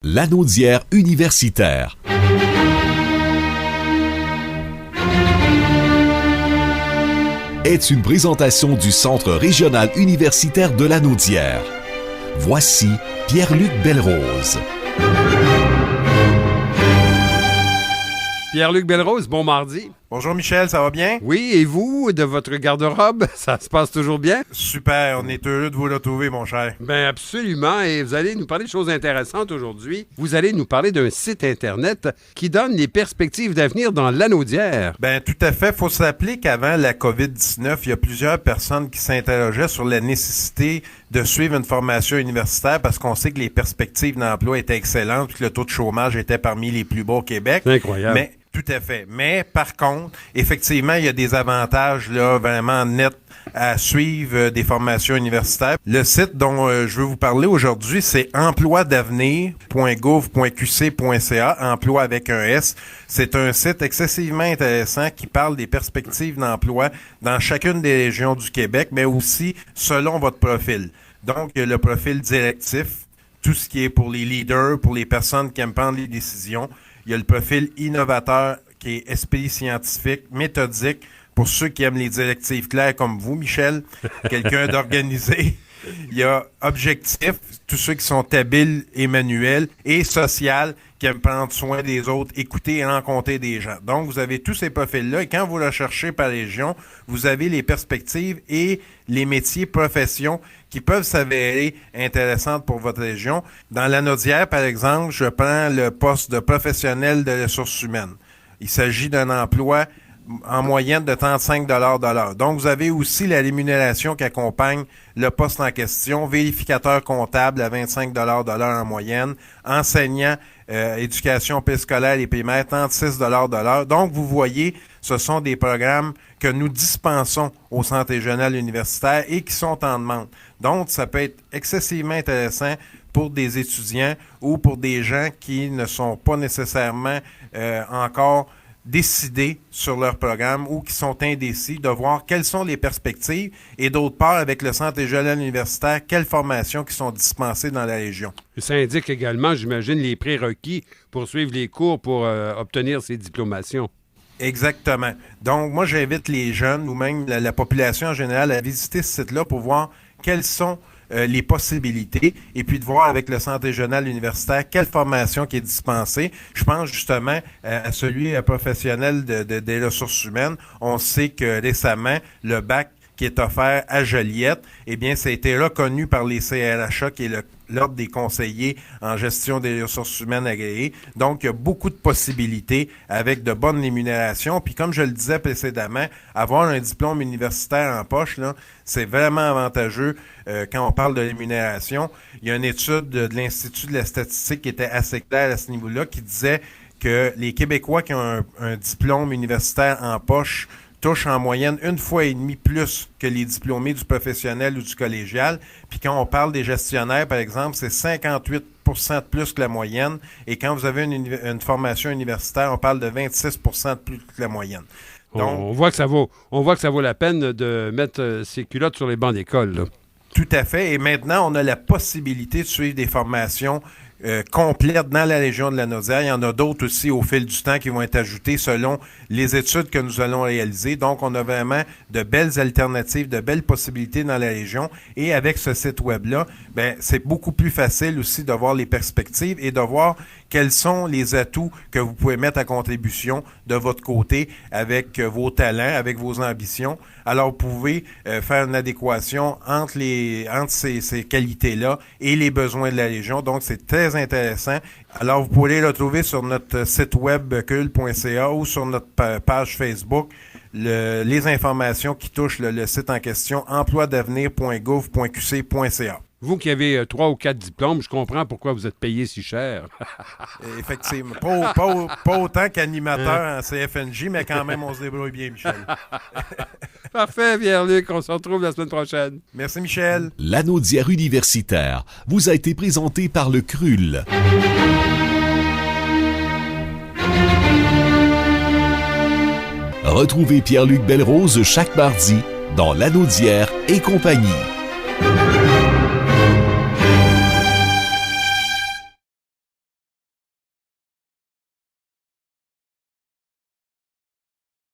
Lanaudière universitaire. Est une présentation du Centre régional universitaire de Lanaudière. Voici Pierre-Luc Belrose. Pierre-Luc Belrose, bon mardi. Bonjour Michel, ça va bien? Oui, et vous, de votre garde-robe, ça se passe toujours bien? Super, on est heureux de vous retrouver, mon cher. Bien, absolument, et vous allez nous parler de choses intéressantes aujourd'hui. Vous allez nous parler d'un site Internet qui donne les perspectives d'avenir dans Lanaudière. Bien, tout à fait. Il faut se rappeler qu'avant la COVID-19, il y a plusieurs personnes qui s'interrogeaient sur la nécessité de suivre une formation universitaire parce qu'on sait que les perspectives d'emploi étaient excellentes et que le taux de chômage était parmi les plus bas au Québec. C'est incroyable. Tout à fait. Mais par contre, effectivement, il y a des avantages là vraiment nets à suivre des formations universitaires. Le site dont je veux vous parler aujourd'hui, c'est emploidavenir.gouv.qc.ca, emploi avec un S. C'est un site excessivement intéressant qui parle des perspectives d'emploi dans chacune des régions du Québec, mais aussi selon votre profil. Donc, il y a le profil directif, tout ce qui est pour les leaders, pour les personnes qui aiment prendre les décisions. Il y a le profil innovateur qui est esprit scientifique, méthodique, pour ceux qui aiment les directives claires comme vous, Michel, quelqu'un d'organisé. Il y a objectif, tous ceux qui sont habiles et manuels, et social, qui aiment prendre soin des autres, écouter et rencontrer des gens. Donc, vous avez tous ces profils-là, et quand vous recherchez par région, vous avez les perspectives et les métiers, professions qui peuvent s'avérer intéressantes pour votre région. Dans Lanaudière, par exemple, je prends le poste de professionnel de ressources humaines. Il s'agit d'un emploi en moyenne de 35 $ de l'heure. Donc, vous avez aussi la rémunération qui accompagne le poste en question, vérificateur comptable à 25 $ de l'heure en moyenne, enseignant éducation préscolaire et primaire, 36 $ de l'heure. Donc, vous voyez, ce sont des programmes que nous dispensons au Centre régional universitaire et qui sont en demande. Donc, ça peut être excessivement intéressant pour des étudiants ou pour des gens qui ne sont pas nécessairement encore décidés sur leur programme ou qui sont indécis, de voir quelles sont les perspectives et d'autre part, avec le Centre régional universitaire, quelles formations qui sont dispensées dans la région. Ça indique également, j'imagine, les prérequis pour suivre les cours pour obtenir ces diplomations. Exactement. Donc, moi, j'invite les jeunes ou même la population en général à visiter ce site-là pour voir quelles sont les possibilités et puis de voir avec le Centre régional universitaire quelle formation qui est dispensée. Je pense justement à celui professionnel des ressources humaines. On sait que récemment, le bac qui est offert à Joliette, eh bien, ça a été reconnu par les CRHA, qui est l'Ordre des conseillers en gestion des ressources humaines agréées. Donc, il y a beaucoup de possibilités avec de bonnes rémunérations. Puis, comme je le disais précédemment, avoir un diplôme universitaire en poche, là, c'est vraiment avantageux quand on parle de rémunération. Il y a une étude de l'Institut de la statistique qui était assez claire à ce niveau-là, qui disait que les Québécois qui ont un diplôme universitaire en poche touchent en moyenne 1,5 fois plus que les diplômés du professionnel ou du collégial. Puis quand on parle des gestionnaires, par exemple, c'est 58 % de plus que la moyenne. Et quand vous avez une formation universitaire, on parle de 26 % de plus que la moyenne. Donc, on voit que ça vaut la peine de mettre ses culottes sur les bancs d'école, là. Tout à fait. Et maintenant, on a la possibilité de suivre des formations complètes dans la région de Lanaudière. Il y en a d'autres aussi au fil du temps qui vont être ajoutées selon les études que nous allons réaliser. Donc, on a vraiment de belles alternatives, de belles possibilités dans la région. Et avec ce site web-là, ben, c'est beaucoup plus facile aussi de voir les perspectives et de voir quels sont les atouts que vous pouvez mettre à contribution de votre côté avec vos talents, avec vos ambitions. Alors, vous pouvez faire une adéquation entre ces qualités-là et les besoins de la région. Donc, c'est très intéressant. Alors, vous pourrez le retrouver sur notre site web cul.ca ou sur notre page Facebook. Les informations qui touchent le site en question, emploidavenir.gouv.qc.ca. Vous qui avez 3 ou 4 diplômes, je comprends pourquoi vous êtes payé si cher. Effectivement. Pas autant qu'animateur en CFNJ, mais quand même, on se débrouille bien, Michel. Parfait, Pierre-Luc. On se retrouve la semaine prochaine. Merci, Michel. Lanaudière universitaire vous a été présenté par le CRUL. Retrouvez Pierre-Luc Belrose chaque mardi dans Lanaudière et compagnie.